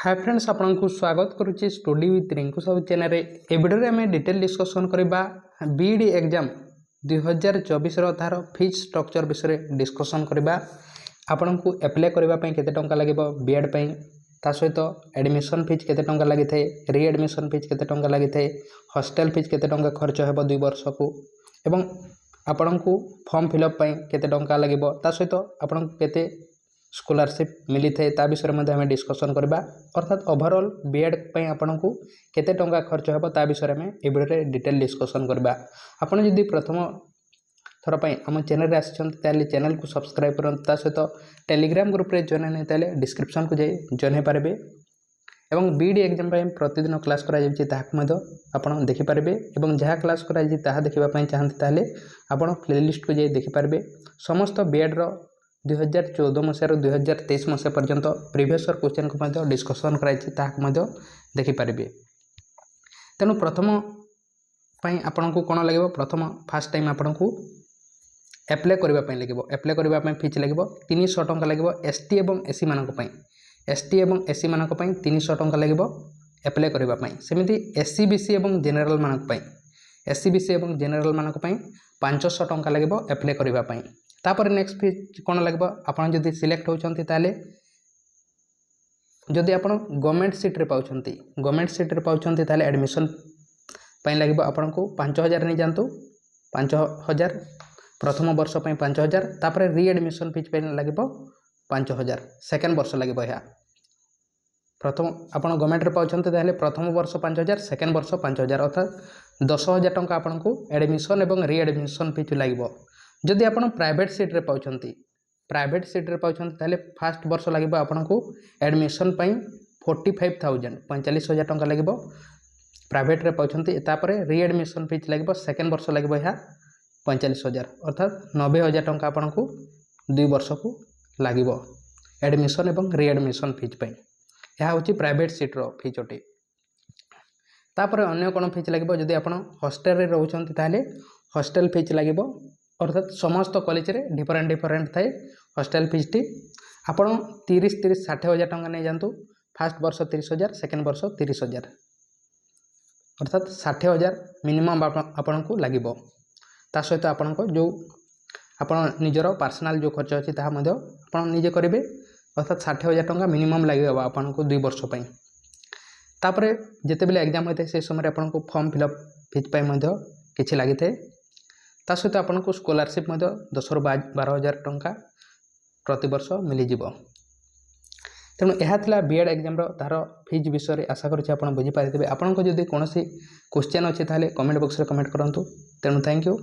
हाय friends आपको स्वागत करुच्ची study with Rinku Sahu channel रे ए वीडियो रे हमें डिटेल डिस्कशन करबा बीईडी एग्जाम 2024 तार फीस स्ट्रक्चर विषय डिस्कशन करबा आपनको अप्लाई करबा पई केते टंका लागबो बीएड पई ता सहित एडमिशन फीस केते टंका लागि थाए रीएडमिशन फीस केते टंका लागि थाए हॉस्टल फीस केते टंका खर्च हेबो 2 वर्ष को एवं आपनको फॉर्म फिलअप पई केते टंका लागबो ता सहित आपनको केते स्कॉलरशिप मिली थे ता विषय में हमें डिस्कशन करबा अर्थात ओवरऑल बीएड पई आपनको केते टंका खर्च हेबो ता विषय में ए वीडियो रे डिटेल डिस्कशन करबा आपण जदि प्रथम थर पई हम चैनल रे आछंत ताले चैनल को सब्सक्राइब करन ता सहित टेलीग्राम ग्रुप रे जॉइन नै ताले डिस्क्रिप्शन को जाई जॉइन हे पारबे एवं बीडी एग्जाम पई प्रतिदिन क्लास करा जाय छि ताहा मदो आपण देखि पारबे एवं जहा क्लास करा जाय ताहा देखिबा पई चाहंत ताले आपण प्लेलिस्ट को जाई देखि पारबे समस्त बीएड रो 2014 मसीह 2023 मसीह पर्यंत प्रीवियस क्वेश्चन को डिस्कसन कराई देखिपारे तेणु प्रथम आपण को कौन लगे प्रथम फास्ट टाइम आपण को एप्लाई करने लगे एप्लाई करने फीस लगे 300 टंका लगे एसटी और एससी मानक एसटी और एससी मानक 300 टंका लगे एप्लाई करने सेमती एससी बीसी और जेनेराल मानक एससी बीसी और जेनेराल मानक 500 टंका लगे एप्लाई करने तापर नेक्स्ट फीस कौन लगे आपड़ जदि सिलेक्ट होती ताले जदि आप गवर्नमेंट सीट रे पाउछंती गवर्नमेंट सीट रे पाउछंती ताले एडमिशन पई लगे आपन को 5000 नहीं जानतु 5000 प्रथम वर्ष पई 5000 तापर रीएडमिशन फीस पई लगे 5000 सेकेंड वर्ष लगे या प्रथम आपन गवर्नमेंट रे पाउछंती ताले प्रथम वर्ष 5000 सेकेंड वर्ष 5000 अर्थात 10000 टंका आपन को एडमिशन एवं रीएडमिशन फीस लगे जदि आप प्राइवेट सीट रे पाउछंती प्राइवेट सीट रे पाउछंती ताले फर्स्ट वर्ष लगे आपन को एडमिशन पई 45000 45,000 टंका लगे प्राइवेट रे पाउछंती तापर रीएडमिशन फीस लगे सेकेंड वर्ष लगे या 45,000 अर्थात 90,000 टंका आपन को 2 वर्ष को लगे एडमिशन एवं रीएडमिशन फीस पई यह होची प्राइवेट सीट रो फीस अटे तापर अन्य कोन फीस लगे जदि आपन हॉस्टल रे रहउछंती ताले हॉस्टल फीस लगे अर्थात समस्त कॉलेज रे डिफरेंट थाए हॉस्टल फीस टी आपण 30-60,000 टंका नहीं जानतु फर्स्ट वर्ष 30,000 सेकेंड वर्ष 30,000 अर्थात 60,000 मिनिमम आपण को लगे ता सहित आपण को जो आपण निजर पर्सनल जो खर्च अच्छी ताहा मध्य आपण निजे करेंगे अर्थात 60,000 टंका मिनिमम लगे आपण को 2 वर्ष पई तापर जेते बेले एग्जाम होते से समय आपण को फॉर्म फिलअप फीस पई मध्य किछि लागि थे ता सहित आपन को स्कॉलरशिप 10-12,000 टंका प्रति वर्ष मिल जाव तेणु यह था बीएड एग्जाम तार फीस विषय आशा करुँच आप बुझीपारे आपन को जदि कौन क्वेश्चन अच्छी ताले कमेंट बॉक्स रे कमेंट करूँ तेणु थैंक यू।